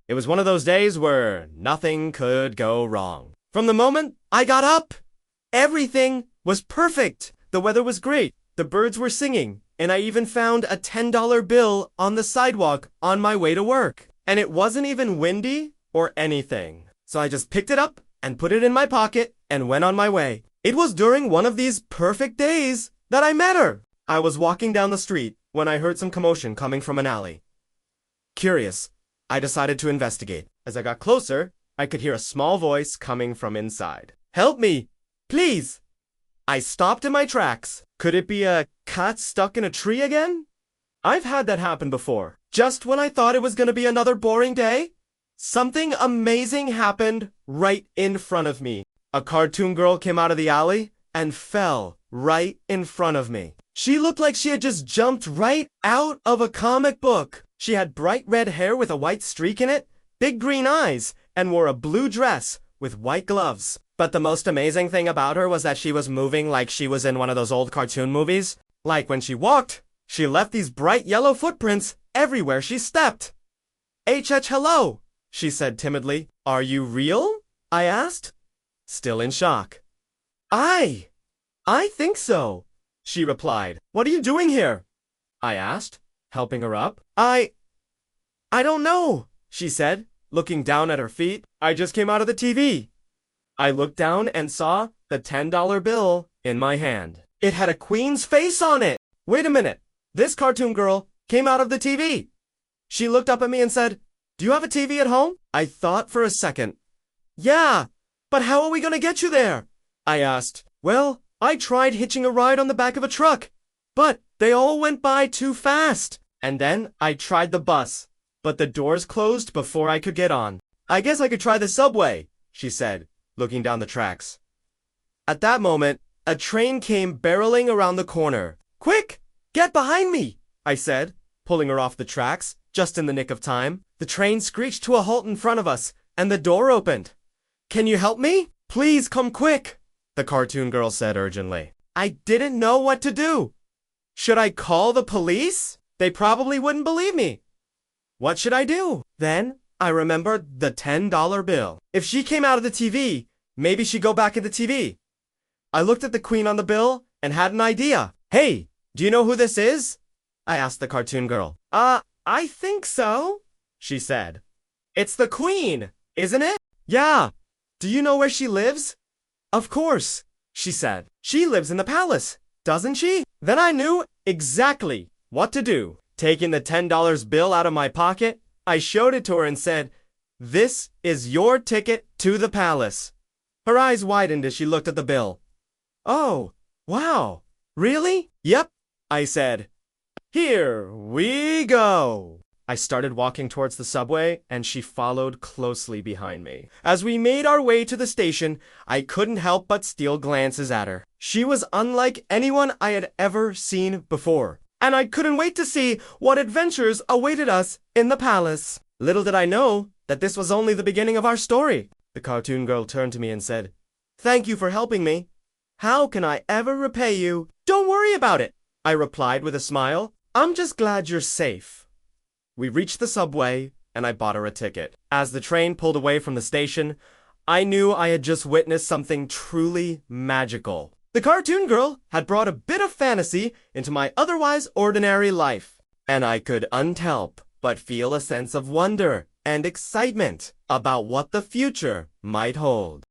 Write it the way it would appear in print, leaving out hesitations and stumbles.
It was one of those days where nothing could go wrong. From the moment I got up, everything was perfect. The weather was great, the birds were singing, and I even found a $10 bill on the sidewalk on my way to work. And it wasn't even windy or anything. So I just picked it up and put it in my pocket and went on my way. It was during one of these perfect days that I met her. I was walking down the street when I heard some commotion coming from an alley. Curious, I decided to investigate. As I got closer, I could hear a small voice coming from inside. "Help me, please!" I stopped in my tracks. Could it be a cat stuck in a tree again? I've had that happen before. Just when I thought it was going to be another boring day, something amazing happened right in front of me. A cartoon girl came out of the alley and fell right in front of me. She looked like she had just jumped right out of a comic book. She had bright red hair with a white streak in it, big green eyes, and wore a blue dress with white gloves. But the most amazing thing about her was that she was moving like she was in one of those old cartoon movies. Like when she walked, she left these bright yellow footprints everywhere she stepped. Hello, she said timidly. "Are you real?" I asked, still in shock. I think so, she replied. "What are you doing here?" I asked, helping her up. I don't know, she said, looking down at her feet. "I just came out of the TV." I looked down and saw the $10 bill in my hand. It had a queen's face on it. Wait a minute. This cartoon girl came out of the TV. She looked up at me and said, "Do you have a TV at home?" I thought for a second. "Yeah, but how are we going to get you there?" I asked. "Well, I tried hitching a ride on the back of a truck, but they all went by too fast. And then I tried the bus, but the doors closed before I could get on. I guess I could try the subway," she said, looking down the tracks. At that moment, a train came barreling around the corner. "Quick, get behind me," I said, pulling her off the tracks, just in the nick of time. The train screeched to a halt in front of us, and the door opened. "Can you help me? Please come quick," the cartoon girl said urgently. I didn't know what to do. Should I call the police? They probably wouldn't believe me. What should I do? Then I remembered the $10 bill. If she came out of the TV, maybe she'd go back in the TV. I looked at the queen on the bill and had an idea. "Hey, do you know who this is?" I asked the cartoon girl. I think so," she said. "It's the queen, isn't it?" "Yeah. Do you know where she lives?" "Of course," she said. "She lives in the palace, doesn't she?" Then I knew exactly what to do. Taking the $10 bill out of my pocket, I showed it to her and said, "This is your ticket to the palace." Her eyes widened as she looked at the bill. "Oh, wow, really?" "Yep," I said. "Here we go." I started walking towards the subway, and she followed closely behind me. As we made our way to the station, I couldn't help but steal glances at her. She was unlike anyone I had ever seen before, and I couldn't wait to see what adventures awaited us in the palace. Little did I know that this was only the beginning of our story. The cartoon girl turned to me and said, "Thank you for helping me. How can I ever repay you?" "Don't worry about it," I replied with a smile. "I'm just glad you're safe." We reached the subway, and I bought her a ticket. As the train pulled away from the station, I knew I had just witnessed something truly magical. The cartoon girl had brought a bit of fantasy into my otherwise ordinary life, and I could unhelp but feel a sense of wonder and excitement about what the future might hold.